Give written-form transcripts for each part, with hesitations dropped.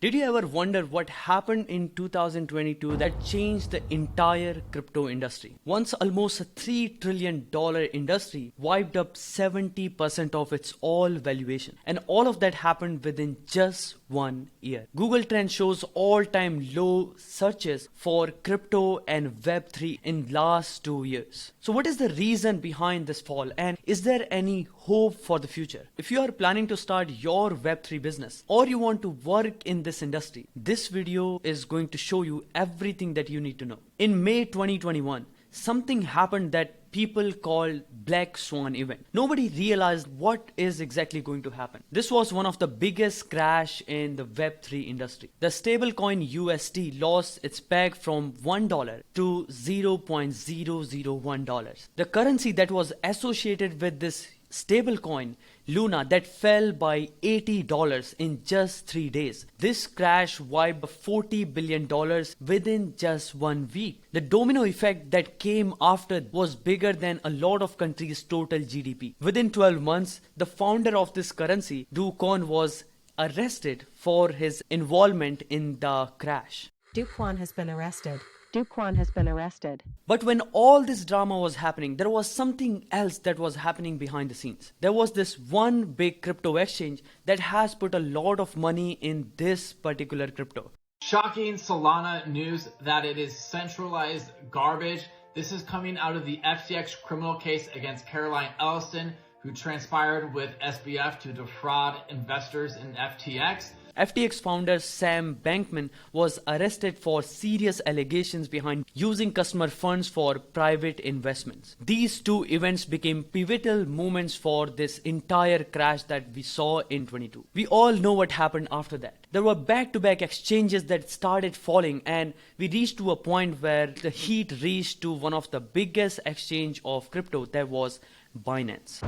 Did you ever wonder what happened in 2022 that changed the entire crypto industry? Once almost a $3 trillion industry wiped up 70% of its all valuation. And all of that happened within just 1 year. Google Trends shows all-time low searches for crypto and Web3 in last 2 years. So what is the reason behind this fall, and is there any hope for the future? If you are planning to start your Web3 business or you want to work in this industry, this video is going to show you everything that you need to know. In May 2021, something happened that people called Black Swan event. Nobody realized what is exactly going to happen. This was one of the biggest crash in the Web3 industry. The stablecoin USD lost its peg from $1 to $0.001. The currency that was associated with this stablecoin, Luna, that fell by $80 in just 3 days. This crash wiped $40 billion within just 1 week. The domino effect that came after was bigger than a lot of countries' total GDP. Within 12 months, the founder of this currency, Do Kwon, was arrested for his involvement in the crash. Do Kwon has been arrested. Do Kwon has been arrested. But when all this drama was happening, there was something else that was happening behind the scenes. There was this one big crypto exchange that has put a lot of money in this particular crypto. Shocking Solana news that it is centralized garbage. This is coming out of the FTX criminal case against Caroline Ellison, who transpired with SBF to defraud investors in FTX. FTX founder Sam Bankman was arrested for serious allegations behind using customer funds for private investments. These two events became pivotal moments for this entire crash that we saw in 22. We all know what happened after that. There were back-to-back exchanges that started falling, and we reached to a point where the heat reached to one of the biggest exchange of crypto, that was Binance.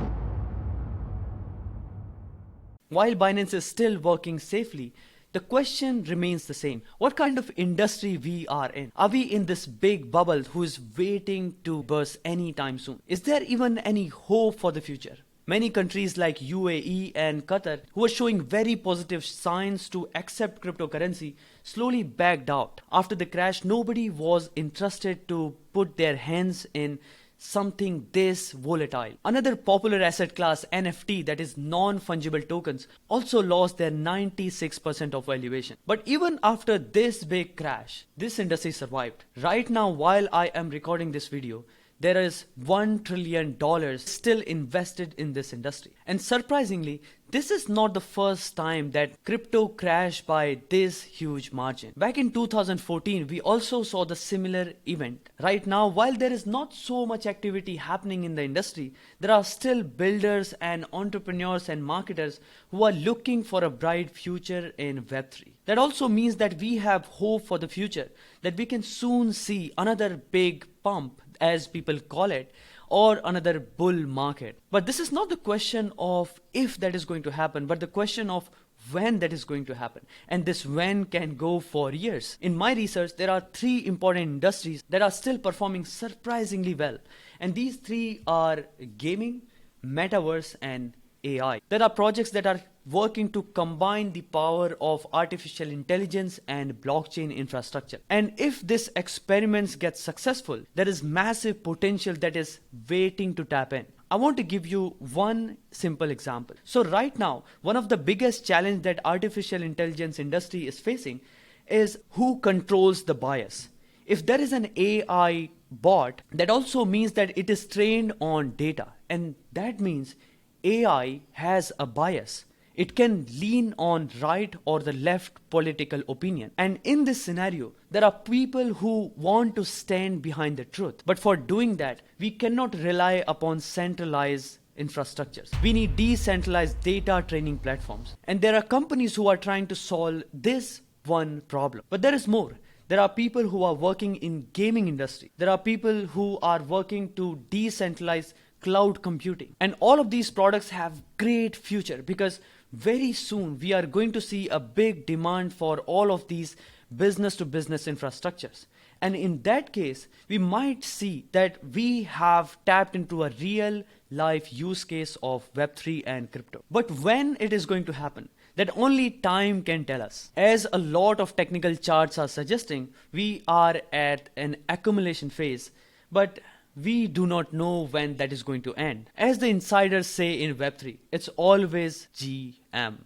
While Binance is still working safely, the question remains the same. What kind of industry we are in? Are we in this big bubble who is waiting to burst anytime soon? Is there even any hope for the future? Many countries like UAE and Qatar, who are showing very positive signs to accept cryptocurrency, slowly backed out. After the crash, nobody was interested to put their hands in something this volatile. Another popular asset class, NFT, that is non-fungible tokens, also lost their 96% of valuation. But even after this big crash, this industry survived. Right now, while I am recording this video, there is $1 trillion still invested in this industry. And surprisingly, this is not the first time that crypto crashed by this huge margin. Back in 2014, we also saw the similar event. Right now, while there is not so much activity happening in the industry, there are still builders and entrepreneurs and marketers who are looking for a bright future in Web3. That also means that we have hope for the future, that we can soon see another big pump, as people call it, or another bull market. But this is not the question of if that is going to happen, but the question of when that is going to happen. And this when can go for years. In my research, there are 3 important industries that are still performing surprisingly well. And these 3 are gaming, metaverse, and AI. There are projects that are working to combine the power of artificial intelligence and blockchain infrastructure. And if this experiments get successful, there is massive potential that is waiting to tap in. I want to give you one simple example. So right now, one of the biggest challenges that artificial intelligence industry is facing is who controls the bias. If there is an AI bot, that also means that it is trained on data, and that means AI has a bias. It can lean on right or the left political opinion. And in this scenario, there are people who want to stand behind the truth. But for doing that, we cannot rely upon centralized infrastructures. We need decentralized data training platforms. And there are companies who are trying to solve this one problem. But there is more. There are people who are working in gaming industry. There are people who are working to decentralize cloud computing. And all of these products have great future, because very soon we are going to see a big demand for all of these business to business infrastructures. And in that case, we might see that we have tapped into a real life use case of Web3 and crypto. But when it is going to happen? that only time can tell us. As a lot of technical charts are suggesting, we are at an accumulation phase, but we do not know when that is going to end. As the insiders say in Web3, it's always GM.